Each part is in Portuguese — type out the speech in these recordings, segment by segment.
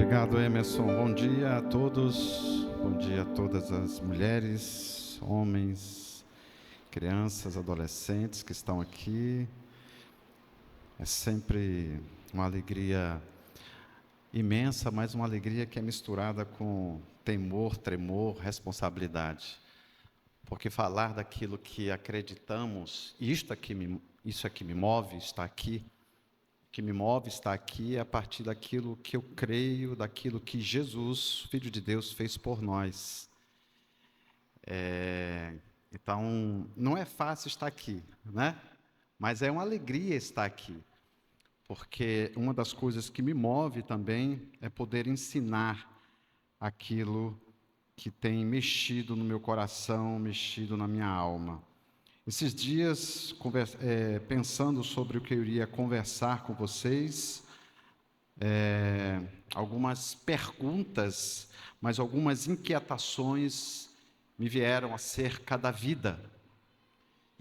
Obrigado, Emerson. Bom dia a todos. Bom dia a todas as mulheres, homens, crianças, adolescentes que estão aqui. É sempre uma alegria imensa, mas uma alegria que é misturada com temor, tremor, responsabilidade. Porque falar daquilo que acreditamos, e isso aqui me move, está aqui, que me move está aqui a partir daquilo que eu creio, daquilo que Jesus, Filho de Deus, fez por nós. Então, não é fácil estar aqui, né? Mas é uma alegria estar aqui, porque uma das coisas que me move também é poder ensinar aquilo que tem mexido no meu coração, mexido na minha alma. Esses dias, pensando sobre o que eu iria conversar com vocês, algumas perguntas, mas algumas inquietações me vieram acerca da vida.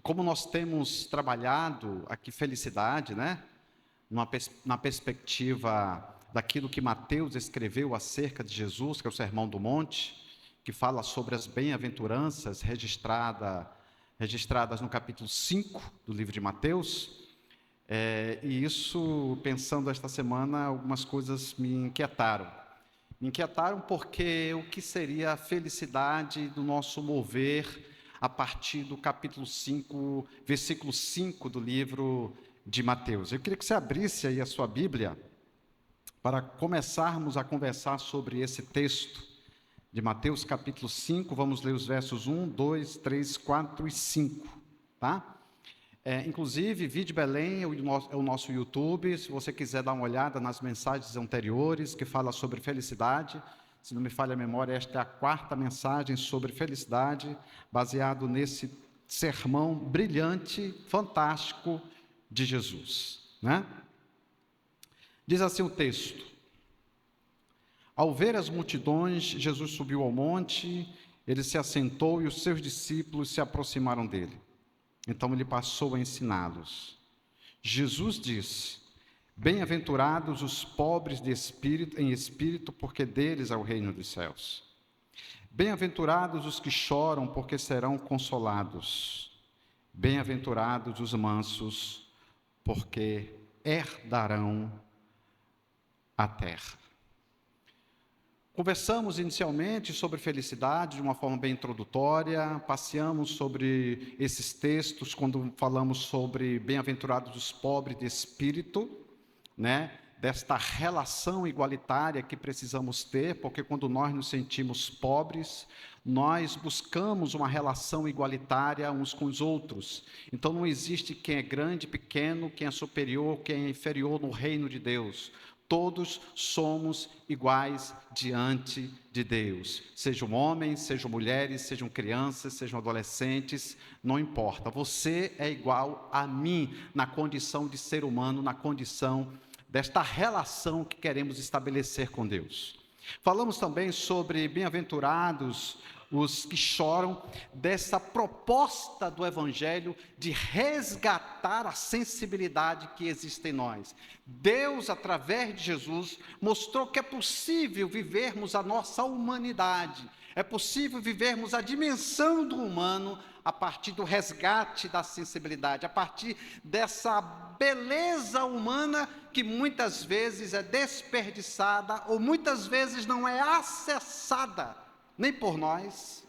Como nós temos trabalhado aqui felicidade, né? Na perspectiva daquilo que Mateus escreveu acerca de Jesus, que é o Sermão do Monte, que fala sobre as bem-aventuranças registradas no capítulo 5 do livro de Mateus, e isso, pensando esta semana, algumas coisas me inquietaram. Me inquietaram porque o que seria a felicidade do nosso mover a partir do capítulo 5, versículo 5 do livro de Mateus. Eu queria que você abrisse aí a sua Bíblia para começarmos a conversar sobre esse texto de Mateus capítulo 5, vamos ler os versos 1, 2, 3, 4 e 5, tá? Inclusive, Vídeo Belém é o nosso YouTube, se você quiser dar uma olhada nas mensagens anteriores, que fala sobre felicidade, se não me falha a memória, esta é a 4ª mensagem sobre felicidade, baseado nesse sermão brilhante, fantástico de Jesus, né? Diz assim o texto: Ao ver as multidões, Jesus subiu ao monte, ele se assentou e os seus discípulos se aproximaram dele. Então ele passou a ensiná-los. Jesus disse: Bem-aventurados os pobres em espírito, porque deles é o reino dos céus. Bem-aventurados os que choram, porque serão consolados. Bem-aventurados os mansos, porque herdarão a terra. Conversamos inicialmente sobre felicidade de uma forma bem introdutória, passeamos sobre esses textos quando falamos sobre bem-aventurados os pobres de espírito, né? Desta relação igualitária que precisamos ter, porque quando nós nos sentimos pobres, nós buscamos uma relação igualitária uns com os outros. Então não existe quem é grande, pequeno, quem é superior, quem é inferior no reino de Deus. Todos somos iguais diante de Deus, sejam homens, sejam mulheres, sejam crianças, sejam adolescentes, não importa. Você é igual a mim na condição de ser humano, na condição desta relação que queremos estabelecer com Deus. Falamos também sobre bem-aventurados os que choram, dessa proposta do Evangelho de resgatar a sensibilidade que existe em nós. Deus, através de Jesus, mostrou que é possível vivermos a nossa humanidade, é possível vivermos a dimensão do humano a partir do resgate da sensibilidade, a partir dessa beleza humana que muitas vezes é desperdiçada ou muitas vezes não é acessada nem por nós,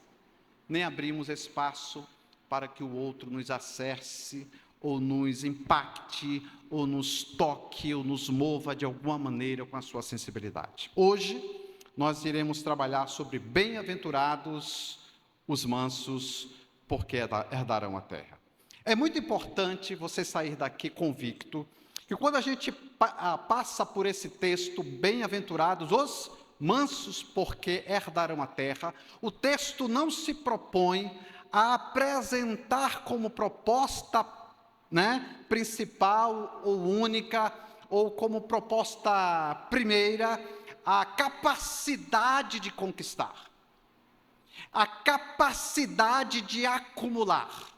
nem abrimos espaço para que o outro nos acesse, ou nos impacte, ou nos toque, ou nos mova de alguma maneira com a sua sensibilidade. Hoje, nós iremos trabalhar sobre bem-aventurados os mansos, porque herdarão a terra. É muito importante você sair daqui convicto, que quando a gente passa por esse texto, bem-aventurados os mansos, porque herdarão a terra, o texto não se propõe a apresentar como proposta, principal ou única, ou como proposta primeira, a capacidade de conquistar, a capacidade de acumular,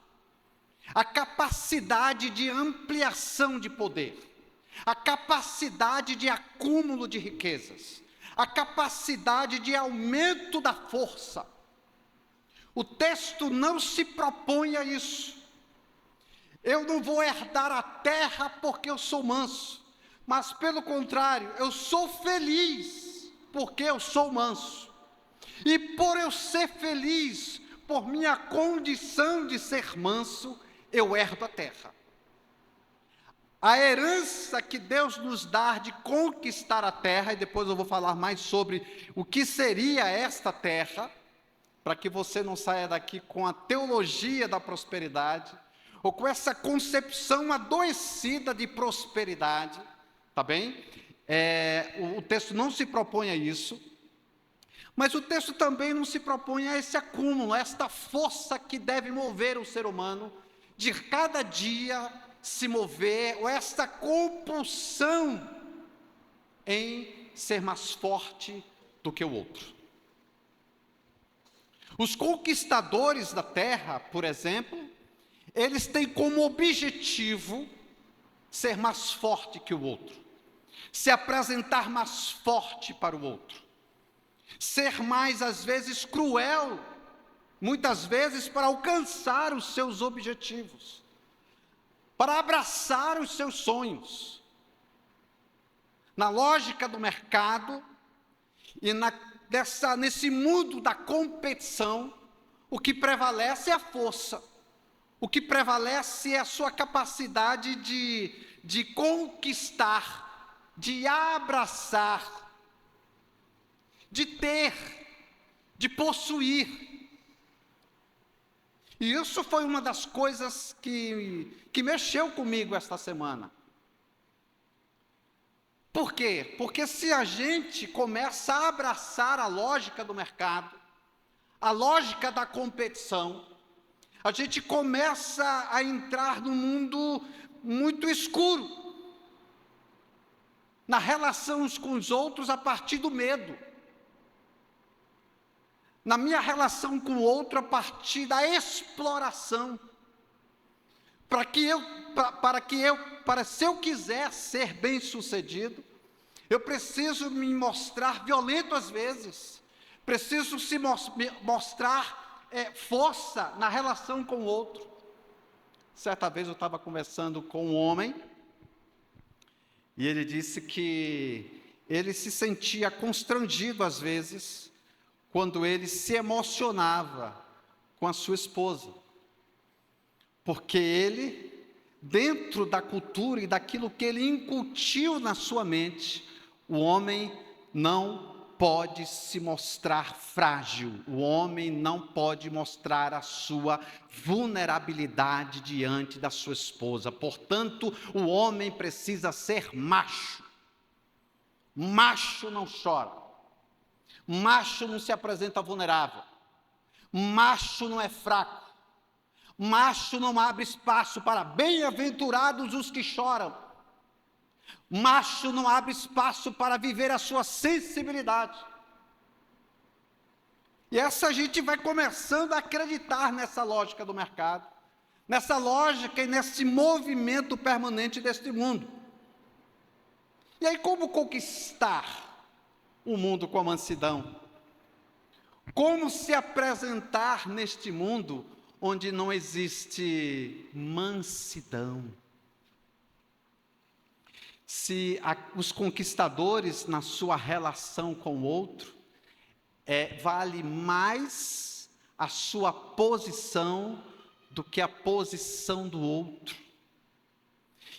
a capacidade de ampliação de poder, a capacidade de acúmulo de riquezas, a capacidade de aumento da força. O texto não se propõe a isso. Eu não vou herdar a terra porque eu sou manso, mas pelo contrário, eu sou feliz porque eu sou manso. E por eu ser feliz, por minha condição de ser manso, eu herdo a terra. A herança que Deus nos dá de conquistar a terra, e depois eu vou falar mais sobre o que seria esta terra, para que você não saia daqui com a teologia da prosperidade, ou com essa concepção adoecida de prosperidade, tá bem? O texto não se propõe a isso, mas o texto também não se propõe a esse acúmulo, a esta força que deve mover o ser humano, de cada dia se mover, ou esta compulsão em ser mais forte do que o outro. Os conquistadores da terra, por exemplo, eles têm como objetivo ser mais forte que o outro, se apresentar mais forte para o outro, ser mais, às vezes, cruel, muitas vezes, para alcançar os seus objetivos, para abraçar os seus sonhos. Na lógica do mercado e nesse mundo da competição, o que prevalece é a força. O que prevalece é a sua capacidade de conquistar, de abraçar, de ter, de possuir. E isso foi uma das coisas que mexeu comigo esta semana. Por quê? Porque se a gente começa a abraçar a lógica do mercado, a lógica da competição, a gente começa a entrar num mundo muito escuro, na relação uns com os outros a partir do medo, na minha relação com o outro a partir da exploração, para se eu quiser ser bem-sucedido, eu preciso me mostrar violento às vezes, preciso mostrar força na relação com o outro. Certa vez eu estava conversando com um homem, e ele disse que ele se sentia constrangido às vezes, quando ele se emocionava com a sua esposa, porque ele, dentro da cultura e daquilo que ele incutiu na sua mente, o homem não pode se mostrar frágil, o homem não pode mostrar a sua vulnerabilidade diante da sua esposa. Portanto, o homem precisa ser macho. Macho não chora, macho não se apresenta vulnerável, macho não é fraco, macho não abre espaço para bem-aventurados os que choram, macho não abre espaço para viver a sua sensibilidade. E essa gente vai começando a acreditar nessa lógica do mercado, nessa lógica e nesse movimento permanente deste mundo. E aí, como conquistar o mundo com a mansidão? Como se apresentar neste mundo onde não existe mansidão? Se os conquistadores, na sua relação com o outro, vale mais a sua posição do que a posição do outro.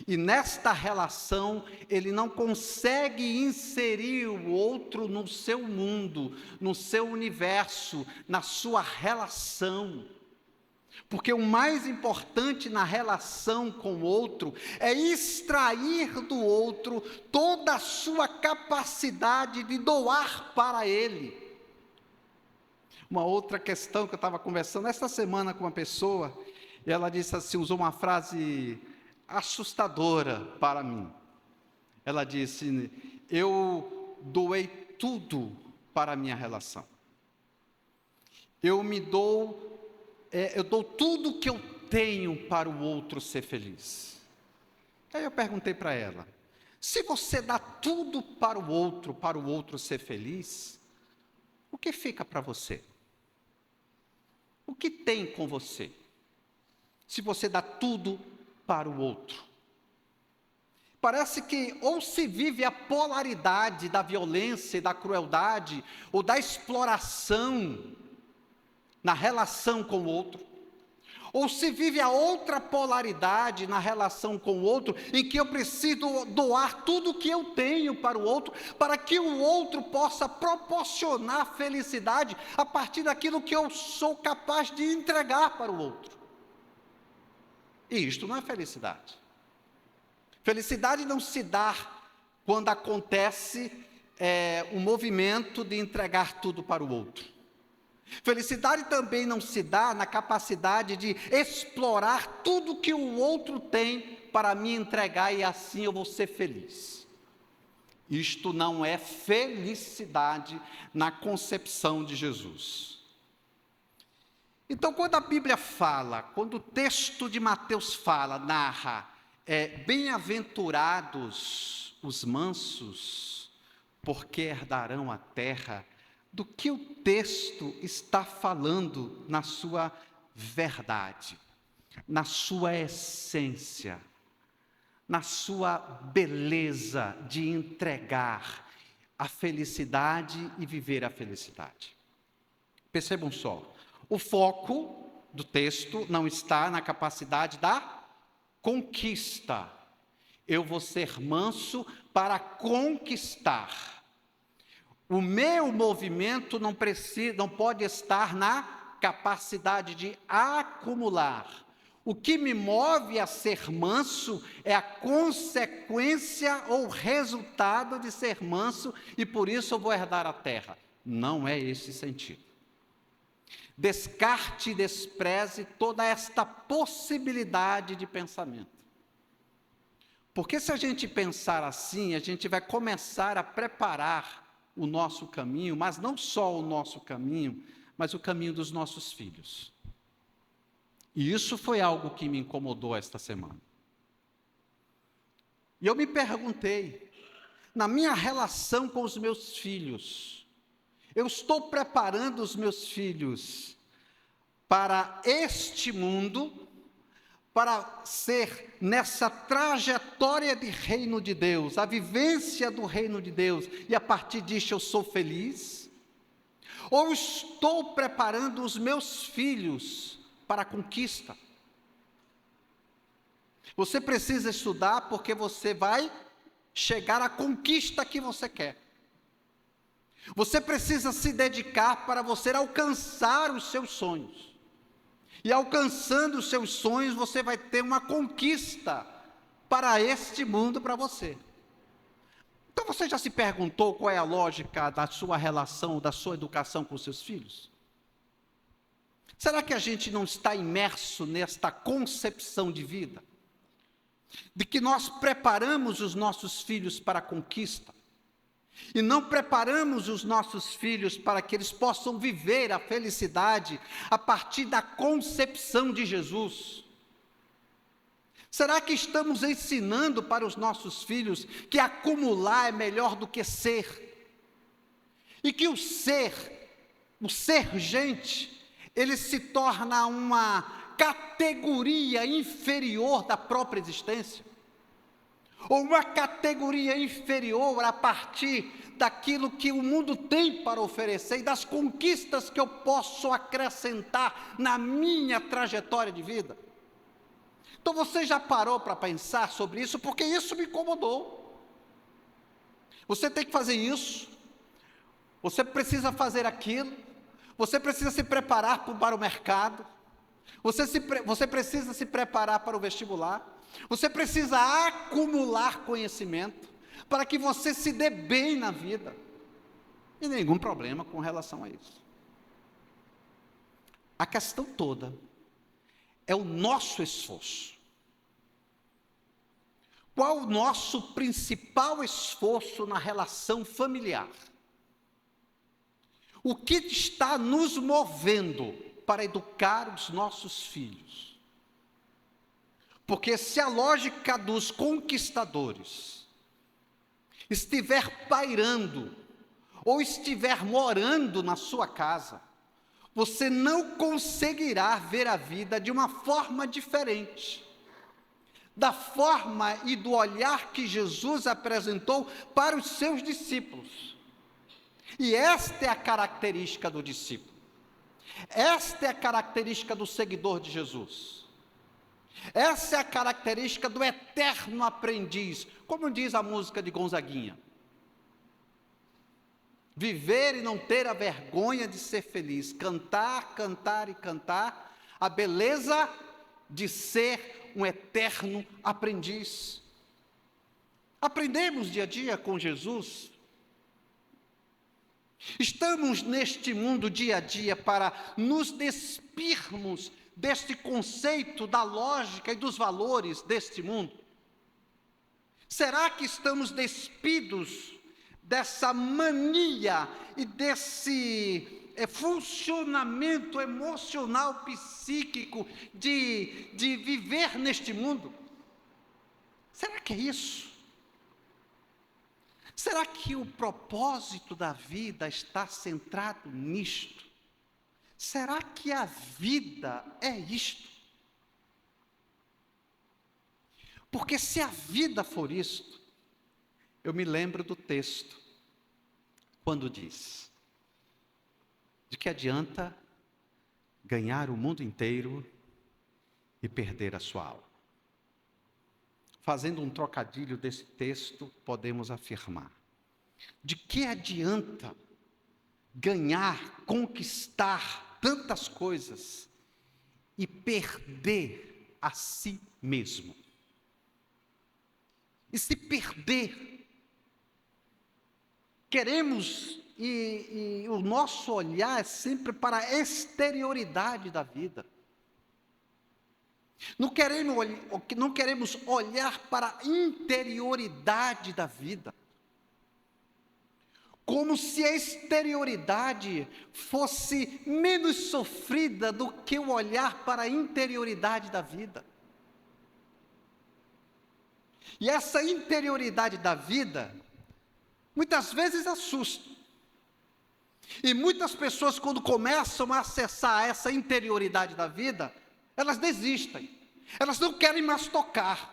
E nesta relação, ele não consegue inserir o outro no seu mundo, no seu universo, na sua relação. Porque o mais importante na relação com o outro é extrair do outro toda a sua capacidade de doar para ele. Uma outra questão que eu estava conversando esta semana com uma pessoa, e ela disse assim, usou uma frase assustadora para mim. Ela disse: eu doei tudo para a minha relação. Eu dou tudo que eu tenho para o outro ser feliz. Aí eu perguntei para ela: Se você dá tudo para o outro ser feliz, o que fica para você? O que tem com você? Se você dá tudo para o outro. Parece que ou se vive a polaridade da violência e da crueldade, ou da exploração na relação com o outro, ou se vive a outra polaridade na relação com o outro, em que eu preciso doar tudo o que eu tenho para o outro, para que o outro possa proporcionar felicidade a partir daquilo que eu sou capaz de entregar para o outro. E isto não é felicidade. Felicidade não se dá quando acontece um movimento de entregar tudo para o outro. Felicidade também não se dá na capacidade de explorar tudo que o outro tem para me entregar e assim eu vou ser feliz. Isto não é felicidade na concepção de Jesus. Então, quando a Bíblia fala, quando o texto de Mateus narra, bem-aventurados os mansos, porque herdarão a terra, do que o texto está falando na sua verdade, na sua essência, na sua beleza de entregar a felicidade e viver a felicidade. Percebam só, o foco do texto não está na capacidade da conquista. Eu vou ser manso para conquistar. O meu movimento não pode estar na capacidade de acumular. O que me move a ser manso é a consequência ou resultado de ser manso e por isso eu vou herdar a terra. Não é esse sentido. Descarte e despreze toda esta possibilidade de pensamento. Porque se a gente pensar assim, a gente vai começar a preparar o nosso caminho, mas não só o nosso caminho, mas o caminho dos nossos filhos. E isso foi algo que me incomodou esta semana. E eu me perguntei, na minha relação com os meus filhos, eu estou preparando os meus filhos para este mundo, para ser nessa trajetória de reino de Deus, a vivência do reino de Deus, e a partir disso eu sou feliz? Ou estou preparando os meus filhos para a conquista? Você precisa estudar porque você vai chegar à conquista que você quer. Você precisa se dedicar para você alcançar os seus sonhos. E alcançando os seus sonhos, você vai ter uma conquista para este mundo, para você. Então você já se perguntou qual é a lógica da sua relação, da sua educação com os seus filhos? Será que a gente não está imerso nesta concepção de vida? De que nós preparamos os nossos filhos para a conquista? E não preparamos os nossos filhos para que eles possam viver a felicidade a partir da concepção de Jesus? Será que estamos ensinando para os nossos filhos que acumular é melhor do que ser? E que o ser gente, ele se torna uma categoria inferior da própria existência? Ou uma categoria inferior a partir daquilo que o mundo tem para oferecer e das conquistas que eu posso acrescentar na minha trajetória de vida? Então você já parou para pensar sobre isso? Porque isso me incomodou. Você tem que fazer isso, você precisa fazer aquilo, você precisa se preparar para o mercado, você precisa se preparar para o vestibular, você precisa acumular conhecimento para que você se dê bem na vida. E nenhum problema com relação a isso. A questão toda é o nosso esforço. Qual o nosso principal esforço na relação familiar? O que está nos movendo para educar os nossos filhos? Porque se a lógica dos conquistadores estiver pairando, ou estiver morando na sua casa, você não conseguirá ver a vida de uma forma diferente, da forma e do olhar que Jesus apresentou para os seus discípulos. E esta é a característica do discípulo. Esta é a característica do seguidor de Jesus. Essa é a característica do eterno aprendiz, como diz a música de Gonzaguinha. Viver e não ter a vergonha de ser feliz, cantar, cantar e cantar, a beleza de ser um eterno aprendiz. Aprendemos dia a dia com Jesus. Estamos neste mundo dia a dia para nos despirmos deste conceito da lógica e dos valores deste mundo? Será que estamos despidos dessa mania e desse funcionamento emocional, psíquico de viver neste mundo? Será que é isso? Será que o propósito da vida está centrado nisto? Será que a vida é isto? Porque se a vida for isto, eu me lembro do texto, quando diz: de que adianta ganhar o mundo inteiro e perder a sua alma? Fazendo um trocadilho desse texto, podemos afirmar: de que adianta ganhar, conquistar tantas coisas e perder a si mesmo? E se perder, queremos, e o nosso olhar é sempre para a exterioridade da vida. Não queremos olhar para a interioridade da vida. Como se a exterioridade fosse menos sofrida do que o olhar para a interioridade da vida. E essa interioridade da vida, muitas vezes assusta. E muitas pessoas, quando começam a acessar essa interioridade da vida, elas desistem. Elas não querem mais tocar.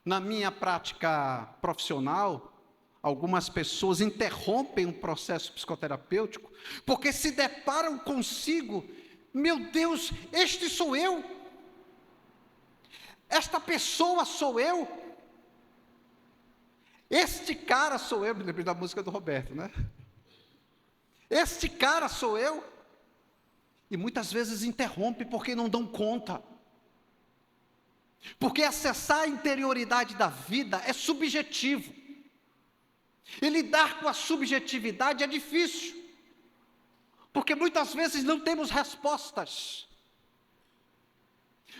Na minha prática profissional, algumas pessoas interrompem um processo psicoterapêutico porque se deparam consigo: meu Deus, este sou eu. Esta pessoa sou eu. Este cara sou eu. Me lembrei da música do Roberto, né? Este cara sou eu. E muitas vezes interrompe porque não dão conta. Porque acessar a interioridade da vida é subjetivo. E lidar com a subjetividade é difícil. Porque muitas vezes não temos respostas.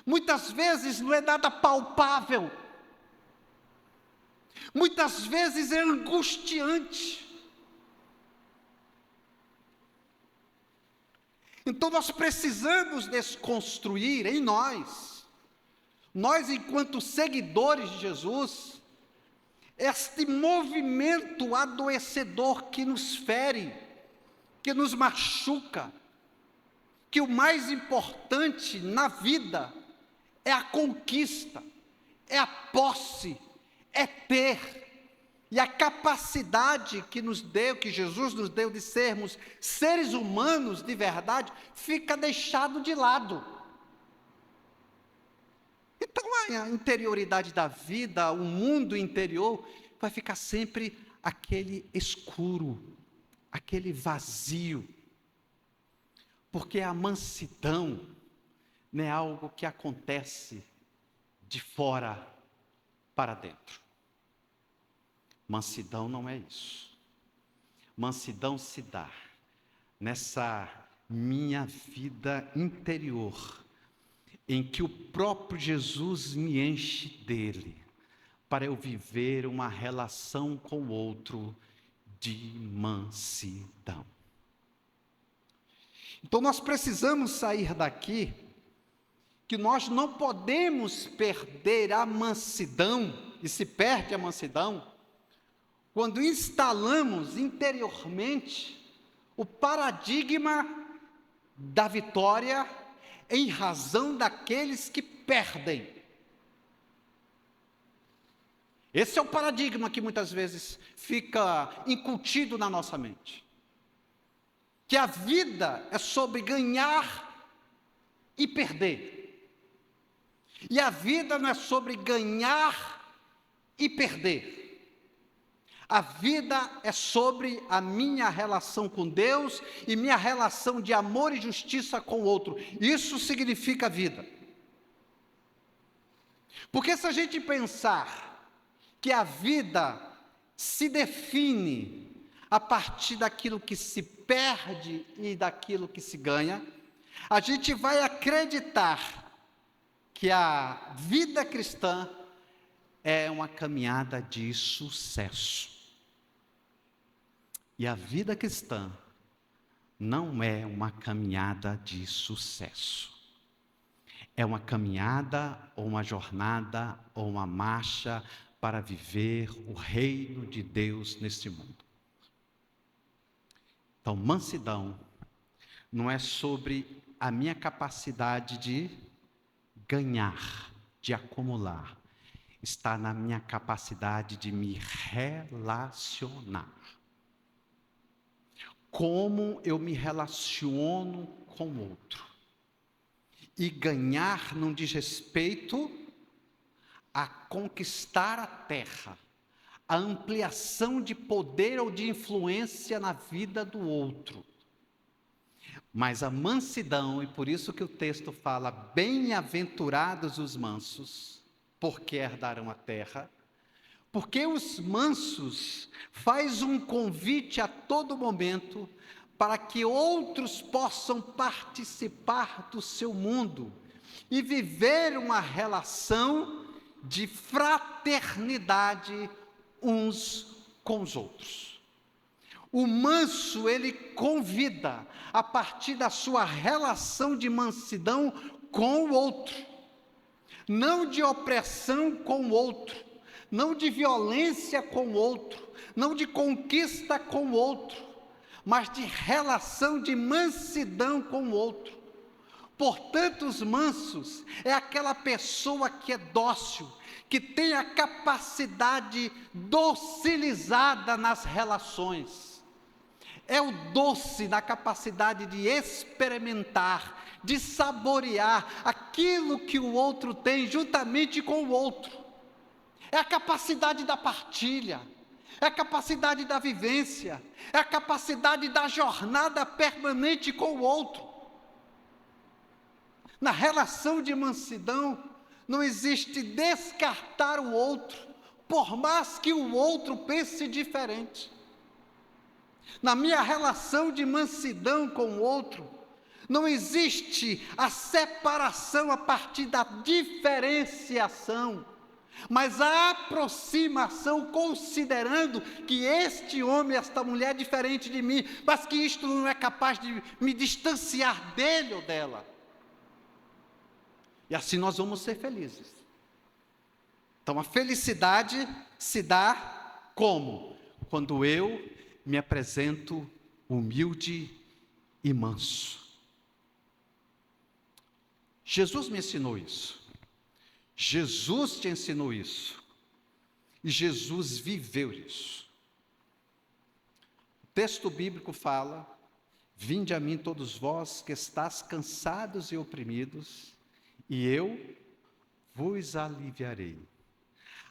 Muitas vezes não é nada palpável. Muitas vezes é angustiante. Então nós precisamos desconstruir em nós enquanto seguidores de Jesus, este movimento adoecedor que nos fere, que nos machuca, que o mais importante na vida é a conquista, é a posse, é ter. E a capacidade que Jesus nos deu de sermos seres humanos de verdade, fica deixado de lado. Então a interioridade da vida, o mundo interior, vai ficar sempre aquele escuro, aquele vazio. Porque a mansidão não é algo que acontece de fora para dentro. Mansidão não é isso. Mansidão se dá nessa minha vida interior, em que o próprio Jesus me enche dele, para eu viver uma relação com o outro de mansidão. Então nós precisamos sair daqui que nós não podemos perder a mansidão, e se perde a mansidão, quando instalamos interiormente o paradigma da vitória em razão daqueles que perdem. Esse é o paradigma que muitas vezes fica incutido na nossa mente. Que a vida é sobre ganhar e perder. E a vida não é sobre ganhar e perder. A vida é sobre a minha relação com Deus e minha relação de amor e justiça com o outro. Isso significa vida. Porque se a gente pensar que a vida se define a partir daquilo que se perde e daquilo que se ganha, a gente vai acreditar que a vida cristã é uma caminhada de sucesso. E a vida cristã não é uma caminhada de sucesso. É uma caminhada, ou uma jornada, ou uma marcha para viver o reino de Deus neste mundo. Então, mansidão não é sobre a minha capacidade de ganhar, de acumular. Está na minha capacidade de me relacionar. Como eu me relaciono com o outro. E ganhar não diz respeito a conquistar a terra, a ampliação de poder ou de influência na vida do outro. Mas a mansidão, e por isso que o texto fala, bem-aventurados os mansos, porque herdarão a terra, porque os mansos faz um convite a todo momento para que outros possam participar do seu mundo e viver uma relação de fraternidade uns com os outros. O manso, ele convida a partir da sua relação de mansidão com o outro, não de opressão com o outro, não de violência com o outro, não de conquista com o outro, mas de relação de mansidão com o outro. Portanto, os mansos é aquela pessoa que é dócil, que tem a capacidade docilizada nas relações. É o doce na capacidade de experimentar, de saborear aquilo que o outro tem juntamente com o outro. É a capacidade da partilha, é a capacidade da vivência, é a capacidade da jornada permanente com o outro. Na relação de mansidão, não existe descartar o outro, por mais que o outro pense diferente. Na minha relação de mansidão com o outro, não existe a separação a partir da diferenciação, mas a aproximação, considerando que este homem, esta mulher é diferente de mim, mas que isto não é capaz de me distanciar dele ou dela. E assim nós vamos ser felizes. Então a felicidade se dá como? Quando eu me apresento humilde e manso. Jesus me ensinou isso. Jesus te ensinou isso. E Jesus viveu isso. O texto bíblico fala: vinde a mim todos vós que estáis cansados e oprimidos, e eu vos aliviarei.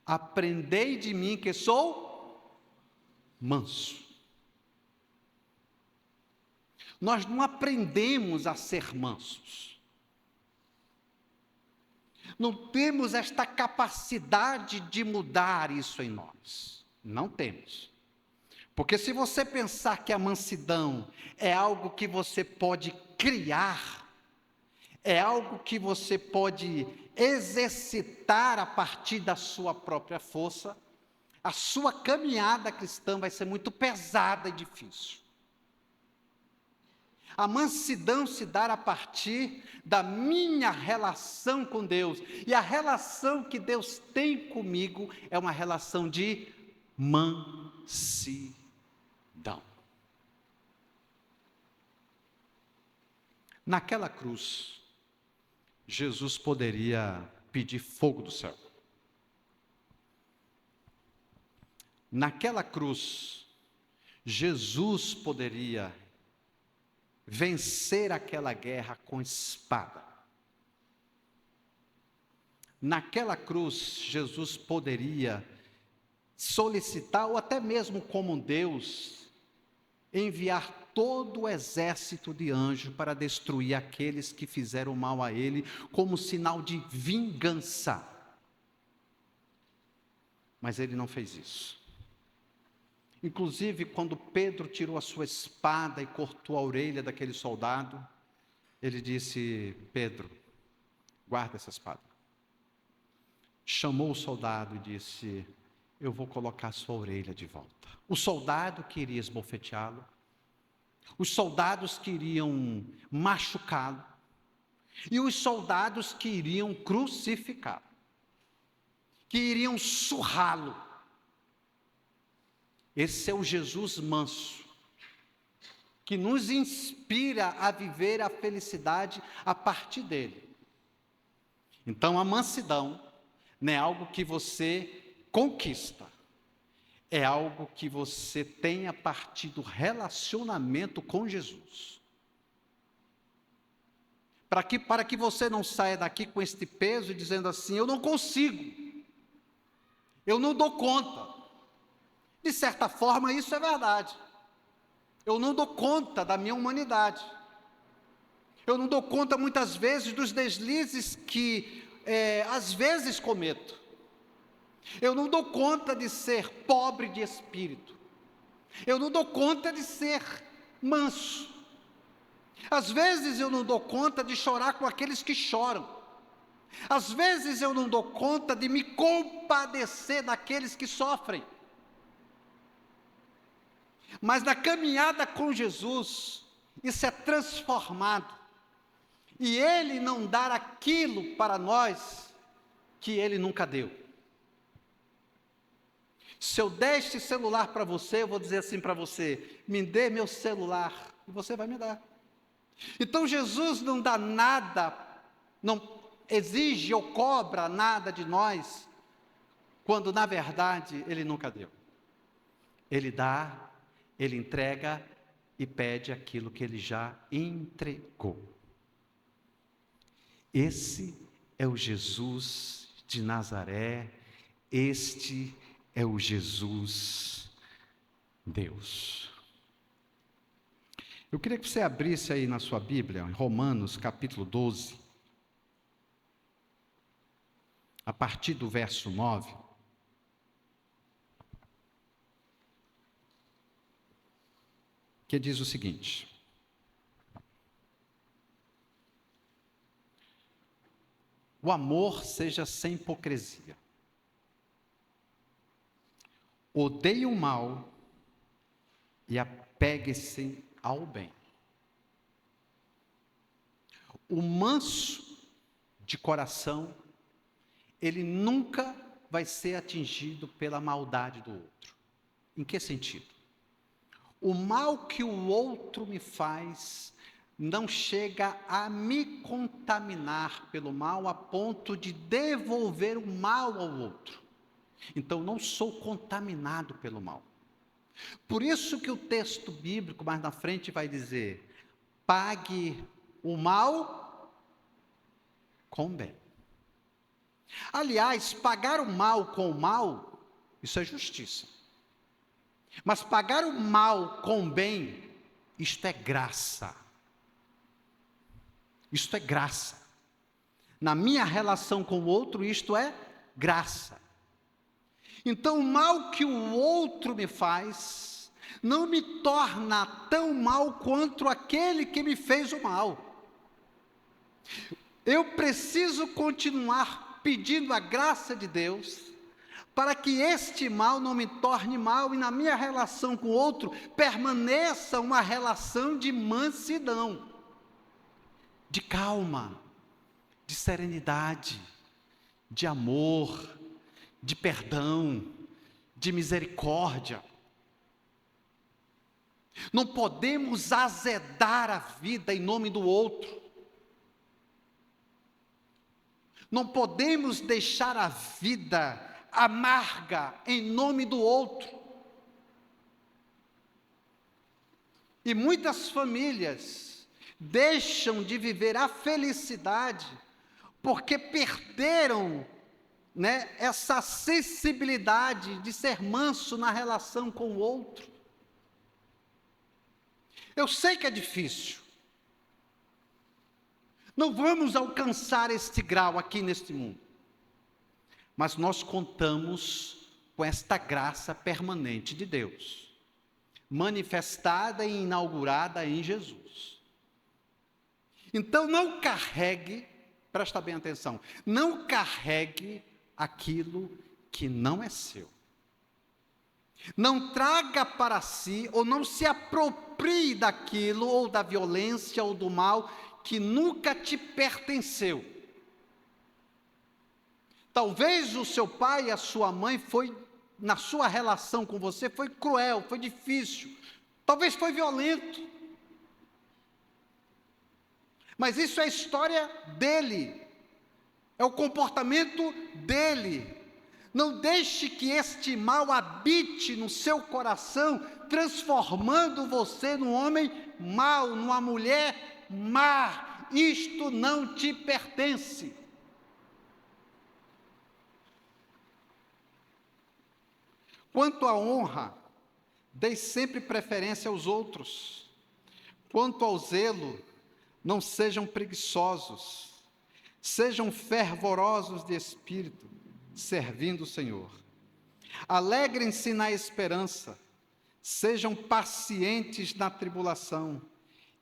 Aprendei de mim que sou manso. Nós não aprendemos a ser mansos. Não temos esta capacidade de mudar isso em nós. Não temos. Porque se você pensar que a mansidão é algo que você pode criar, é algo que você pode exercitar a partir da sua própria força, a sua caminhada cristã vai ser muito pesada e difícil. A mansidão se dá a partir da minha relação com Deus. E a relação que Deus tem comigo é uma relação de mansidão. Naquela cruz, Jesus poderia pedir fogo do céu. Naquela cruz, Jesus poderia vencer aquela guerra com espada. Naquela cruz, Jesus poderia solicitar, ou até mesmo como Deus, enviar todo o exército de anjos para destruir aqueles que fizeram mal a ele, como sinal de vingança. Mas ele não fez isso. Inclusive, quando Pedro tirou a sua espada e cortou a orelha daquele soldado, ele disse: Pedro, guarda essa espada. Chamou o soldado e disse: eu vou colocar a sua orelha de volta. O soldado queria esbofeteá-lo, os soldados queriam machucá-lo, e os soldados queriam crucificá-lo, queriam surrá-lo. Esse é o Jesus manso, que nos inspira a viver a felicidade a partir dele. Então, a mansidão não é algo que você conquista, é algo que você tem a partir do relacionamento com Jesus. Para que você não saia daqui com este peso e dizendo assim: eu não consigo, eu não dou conta. De certa forma, isso é verdade. Eu não dou conta da minha humanidade. Eu não dou conta, muitas vezes, dos deslizes que, às vezes, cometo. Eu não dou conta de ser pobre de espírito. Eu não dou conta de ser manso. Às vezes, eu não dou conta de chorar com aqueles que choram. Às vezes, eu não dou conta de me compadecer daqueles que sofrem. Mas na caminhada com Jesus, isso é transformado. E Ele não dá aquilo para nós que Ele nunca deu. Se eu der este celular para você, eu vou dizer assim para você: me dê meu celular, e você vai me dar. Então Jesus não dá nada, não exige ou cobra nada de nós, quando na verdade Ele nunca deu. Ele dá, Ele entrega e pede aquilo que Ele já entregou. Esse é o Jesus de Nazaré, este é o Jesus Deus. Eu queria que você abrisse aí na sua Bíblia, em Romanos capítulo 12, a partir do verso 9. Que diz o seguinte: o amor seja sem hipocrisia. Odeie o mal e apegue-se ao bem. O manso de coração, ele nunca vai ser atingido pela maldade do outro. Em que sentido? O mal que o outro me faz não chega a me contaminar pelo mal a ponto de devolver o mal ao outro. Então, não sou contaminado pelo mal. Por isso que o texto bíblico mais na frente vai dizer: pague o mal com o bem. Aliás, pagar o mal com o mal, isso é justiça. Mas pagar o mal com o bem, isto é graça. Isto é graça. Na minha relação com o outro, isto é graça. Então, o mal que o outro me faz, não me torna tão mal quanto aquele que me fez o mal. Eu preciso continuar pedindo a graça de Deus, para que este mal não me torne mal e na minha relação com o outro permaneça uma relação de mansidão, de calma, de serenidade, de amor, de perdão, de misericórdia. Não podemos azedar a vida em nome do outro. Não podemos deixar a vida amarga em nome do outro. E muitas famílias deixam de viver a felicidade porque perderam, essa sensibilidade de ser manso na relação com o outro. Eu sei que é difícil. Não vamos alcançar este grau aqui neste mundo. Mas nós contamos com esta graça permanente de Deus, manifestada e inaugurada em Jesus. Então não carregue, presta bem atenção, não carregue aquilo que não é seu. Não traga para si, ou não se aproprie daquilo, ou da violência, ou do mal, que nunca te pertenceu. Talvez o seu pai e a sua mãe na sua relação com você, foi cruel, foi difícil, talvez foi violento. Mas isso é a história dele, é o comportamento dele. Não deixe que este mal habite no seu coração, transformando você num homem mau, numa mulher má. Isto não te pertence. Quanto à honra, dê sempre preferência aos outros. Quanto ao zelo, não sejam preguiçosos. Sejam fervorosos de espírito, servindo o Senhor. Alegrem-se na esperança. Sejam pacientes na tribulação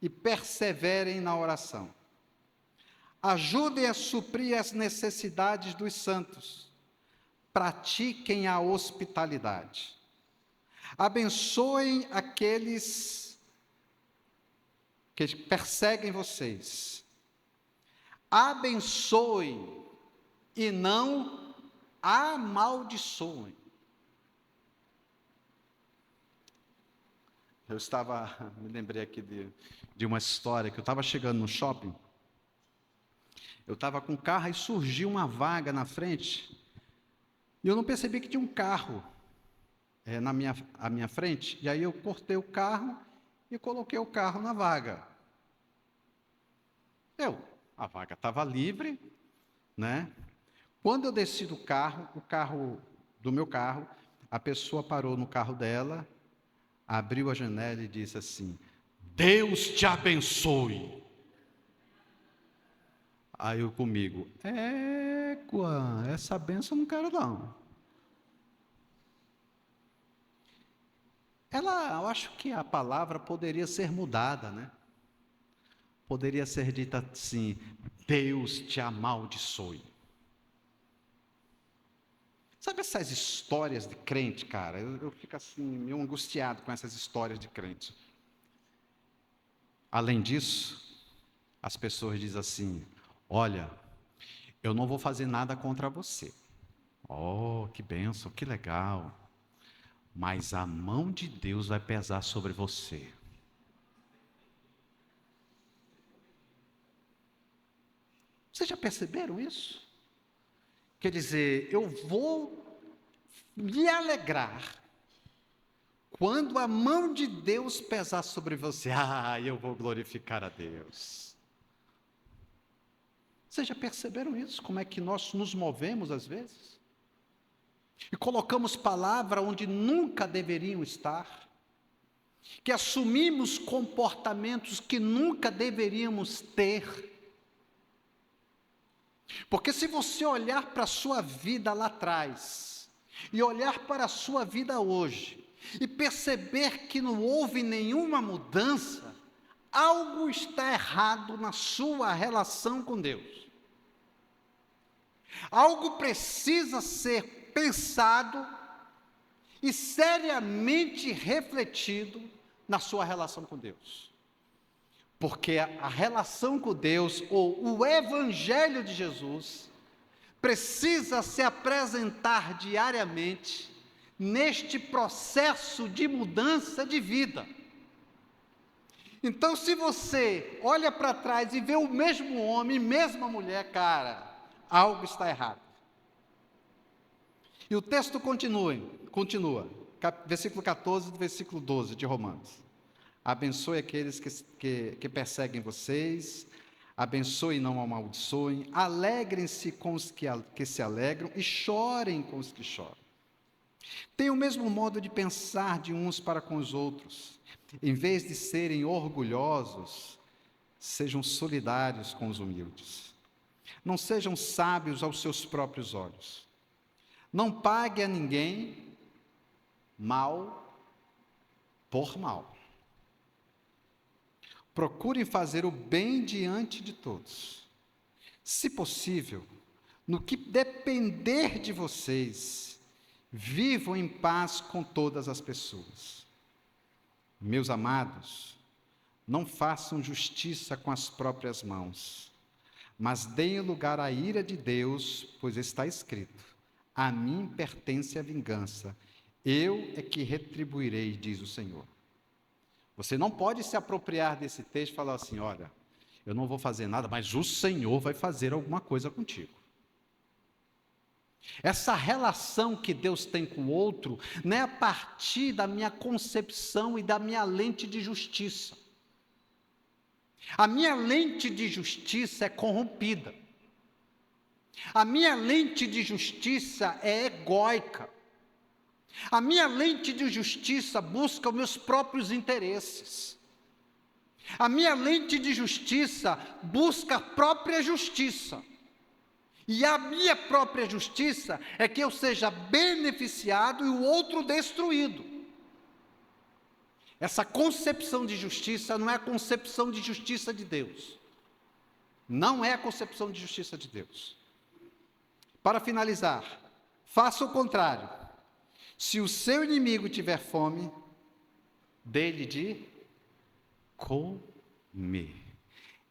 e perseverem na oração. Ajudem a suprir as necessidades dos santos. Pratiquem a hospitalidade. Abençoem aqueles que perseguem vocês. Abençoem e não amaldiçoem. Me lembrei aqui de uma história, que eu estava chegando no shopping, eu estava com o carro e surgiu uma vaga na frente, e eu não percebi que tinha um carro à minha frente, e aí eu cortei o carro e coloquei o carro na vaga. A vaga estava livre, Quando eu desci do meu carro, a pessoa parou no carro dela, abriu a janela e disse assim: Deus te abençoe. Aí eu comigo, essa benção eu não quero não. Eu acho que a palavra poderia ser mudada, Poderia ser dita assim: Deus te amaldiçoe. Sabe essas histórias de crente, cara? Eu fico assim, meio angustiado com essas histórias de crente. Além disso, as pessoas dizem assim: olha, eu não vou fazer nada contra você. Oh, que bênção, que legal. Mas a mão de Deus vai pesar sobre você. Vocês já perceberam isso? Quer dizer, eu vou me alegrar quando a mão de Deus pesar sobre você. Eu vou glorificar a Deus. Vocês já perceberam isso? Como é que nós nos movemos às vezes? E colocamos palavra onde nunca deveriam estar. Que assumimos comportamentos que nunca deveríamos ter. Porque se você olhar para a sua vida lá atrás, e olhar para a sua vida hoje, e perceber que não houve nenhuma mudança, algo está errado na sua relação com Deus. Algo precisa ser pensado e seriamente refletido na sua relação com Deus. Porque a relação com Deus, ou o Evangelho de Jesus, precisa se apresentar diariamente neste processo de mudança de vida. Então, se você olha para trás e vê o mesmo homem, mesma mulher, cara, algo está errado. E o texto continua, versículo 14 do versículo 12 de Romanos. Abençoe aqueles que perseguem vocês, abençoe e não amaldiçoem, alegrem-se com os que se alegram e chorem com os que choram. Tenham o mesmo modo de pensar de uns para com os outros. Em vez de serem orgulhosos, sejam solidários com os humildes. Não sejam sábios aos seus próprios olhos. Não pague a ninguém mal por mal. Procurem fazer o bem diante de todos. Se possível, no que depender de vocês, vivam em paz com todas as pessoas. Meus amados, não façam justiça com as próprias mãos, mas deem lugar à ira de Deus, pois está escrito: a mim pertence a vingança, eu é que retribuirei, diz o Senhor. Você não pode se apropriar desse texto e falar assim: olha, eu não vou fazer nada, mas o Senhor vai fazer alguma coisa contigo. Essa relação que Deus tem com o outro não é a partir da minha concepção e da minha lente de justiça. A minha lente de justiça é corrompida. A minha lente de justiça é egóica. A minha lente de justiça busca os meus próprios interesses. A minha lente de justiça busca a própria justiça. E a minha própria justiça é que eu seja beneficiado e o outro destruído. Essa concepção de justiça não é a concepção de justiça de Deus. Não é a concepção de justiça de Deus. Para finalizar, faça o contrário. Se o seu inimigo tiver fome, dê-lhe de comer.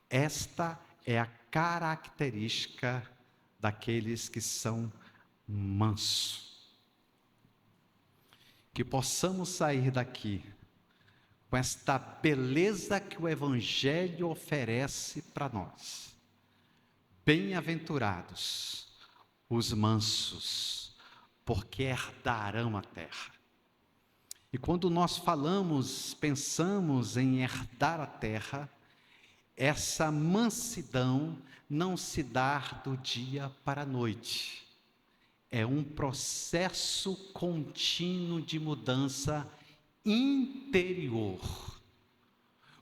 Esta é a característica daqueles que são mansos. Que possamos sair daqui com esta beleza que o Evangelho oferece para nós. Bem-aventurados os mansos, porque herdarão a terra. E quando nós pensamos em herdar a terra, essa mansidão não se dá do dia para a noite. É um processo contínuo de mudança interior.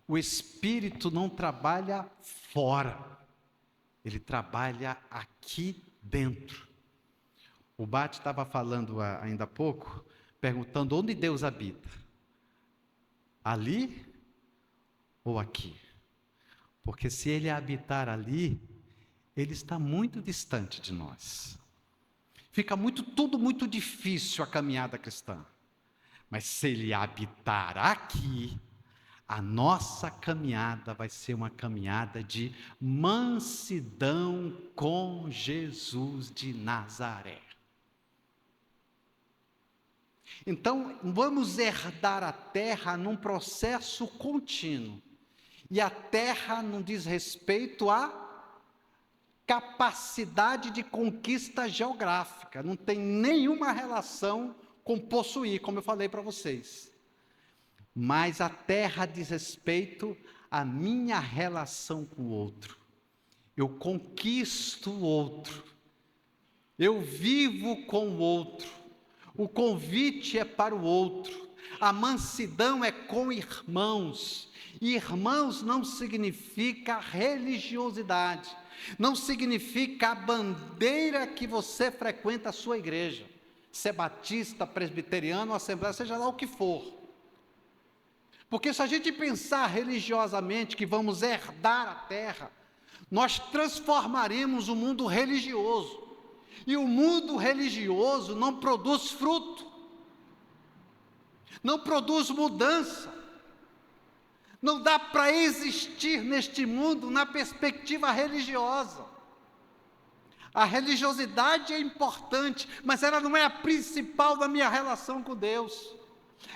O Espírito não trabalha fora, ele trabalha aqui dentro. O Bate estava falando ainda há pouco, perguntando onde Deus habita. Ali ou aqui? Porque se ele habitar ali, ele está muito distante de nós. Fica tudo muito difícil a caminhada cristã. Mas se ele habitar aqui, a nossa caminhada vai ser uma caminhada de mansidão com Jesus de Nazaré. Então, vamos herdar a terra num processo contínuo. E a terra não diz respeito à capacidade de conquista geográfica, não tem nenhuma relação com possuir, como eu falei para vocês. Mas a terra diz respeito à minha relação com o outro. Eu conquisto o outro. Eu vivo com o outro. O convite é para o outro. A mansidão é com irmãos. E irmãos não significa religiosidade. Não significa a bandeira que você frequenta a sua igreja. Se é batista, presbiteriano, assembleia, seja lá o que for. Porque se a gente pensar religiosamente que vamos herdar a terra, nós transformaremos o mundo religioso. E o mundo religioso não produz fruto, não produz mudança. Não dá para existir neste mundo na perspectiva religiosa. A religiosidade é importante, mas ela não é a principal da minha relação com Deus.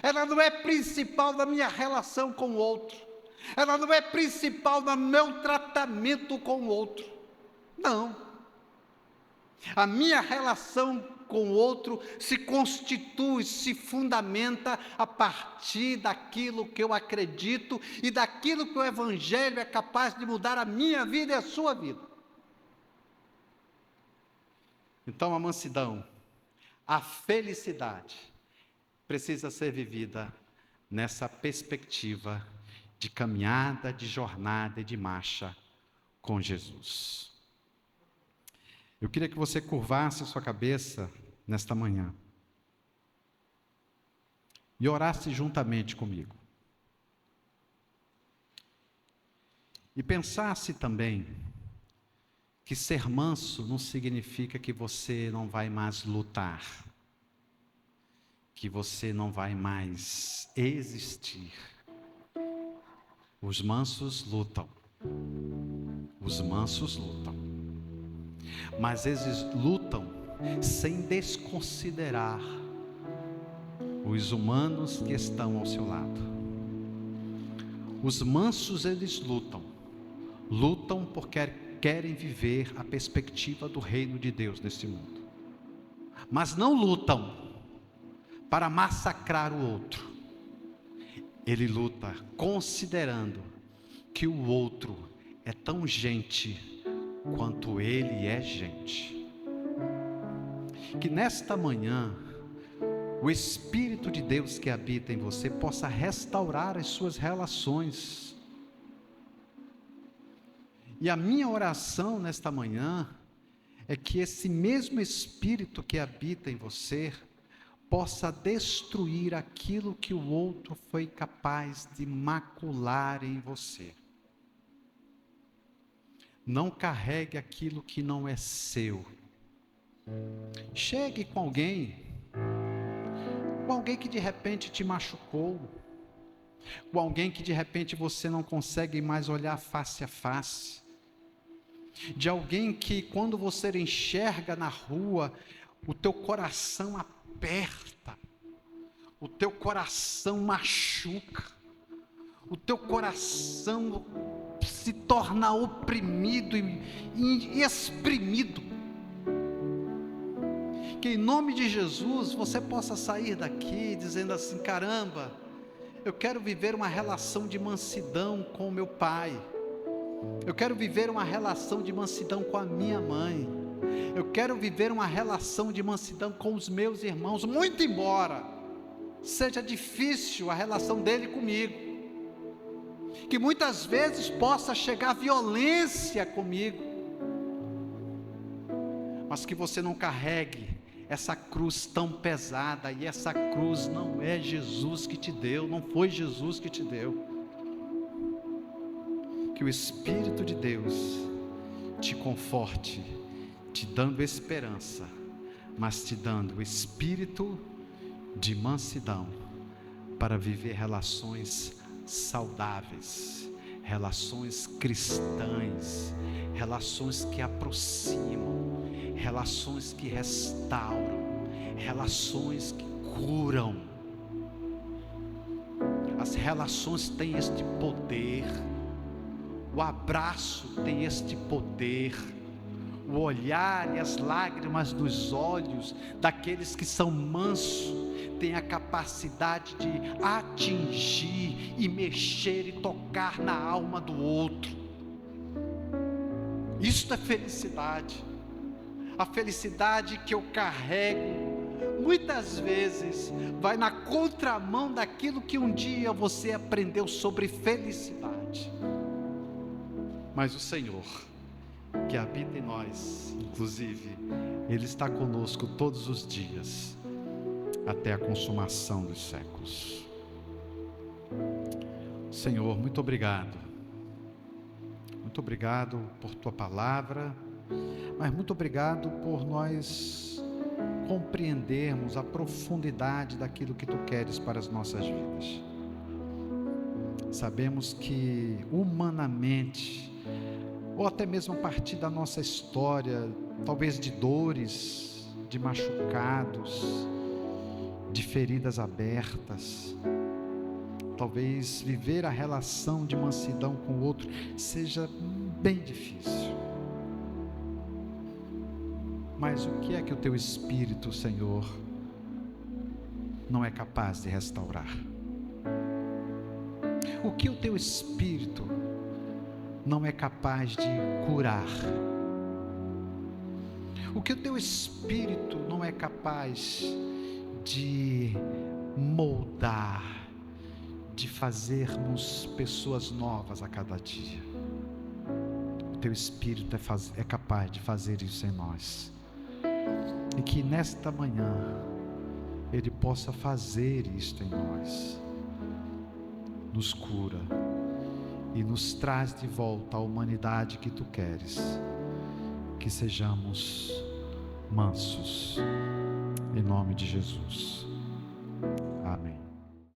Ela não é principal da minha relação com o outro. Ela não é principal no meu tratamento com o outro. Não. A minha relação com o outro se constitui, se fundamenta a partir daquilo que eu acredito e daquilo que o Evangelho é capaz de mudar a minha vida e a sua vida. Então a mansidão, a felicidade, precisa ser vivida nessa perspectiva de caminhada, de jornada e de marcha com Jesus. Eu queria que você curvasse sua cabeça nesta manhã e orasse juntamente comigo. E pensasse também que ser manso não significa que você não vai mais lutar, que você não vai mais existir. Os mansos lutam. Os mansos lutam. Mas eles lutam sem desconsiderar os humanos que estão ao seu lado. Os mansos, eles lutam porque querem viver a perspectiva do reino de Deus nesse mundo, mas não lutam para massacrar o outro. Ele luta considerando que o outro é tão gente quanto ele é gente. Que nesta manhã o Espírito de Deus que habita em você possa restaurar as suas relações. E a minha oração nesta manhã é que esse mesmo Espírito que habita em você possa destruir aquilo que o outro foi capaz de macular em você. Não carregue aquilo que não é seu. Chegue com alguém que de repente te machucou, com alguém que de repente você não consegue mais olhar face a face, de alguém que quando você enxerga na rua, o teu coração aperta, o teu coração machuca, o teu coração se torna oprimido e exprimido. Que em nome de Jesus você possa sair daqui dizendo assim: caramba, eu quero viver uma relação de mansidão com o meu pai, eu quero viver uma relação de mansidão com a minha mãe, eu quero viver uma relação de mansidão com os meus irmãos, muito embora seja difícil a relação dele comigo, que muitas vezes possa chegar violência comigo, mas que você não carregue essa cruz tão pesada, e essa cruz não é Jesus que te deu, não foi Jesus que te deu. Que o Espírito de Deus te conforte, te dando esperança, mas te dando o espírito de mansidão para viver relações saudáveis, relações cristãs, relações que aproximam, relações que restauram, relações que curam. As relações têm este poder, o abraço tem este poder, o olhar e as lágrimas dos olhos daqueles que são mansos tem a capacidade de atingir e mexer e tocar na alma do outro. Isto é felicidade. A felicidade que eu carrego muitas vezes vai na contramão daquilo que um dia você aprendeu sobre felicidade. Mas o Senhor, que habita em nós, inclusive, Ele está conosco todos os dias, até a consumação dos séculos. Senhor, muito obrigado. Muito obrigado por Tua palavra. Mas muito obrigado por nós compreendermos a profundidade daquilo que Tu queres para as nossas vidas. Sabemos que humanamente, ou até mesmo a partir da nossa história, talvez de dores, de machucados, de feridas abertas, talvez viver a relação de mansidão com o outro seja bem difícil. Mas o que é que o Teu Espírito, Senhor, não é capaz de restaurar? O que o Teu Espírito não é capaz de curar? O que o Teu Espírito não é capaz de moldar, de fazermos pessoas novas a cada dia? O Teu Espírito é capaz de fazer isso em nós. E que nesta manhã Ele possa fazer isto em nós. Nos cura e nos traz de volta à humanidade que Tu queres. Que sejamos mansos, em nome de Jesus.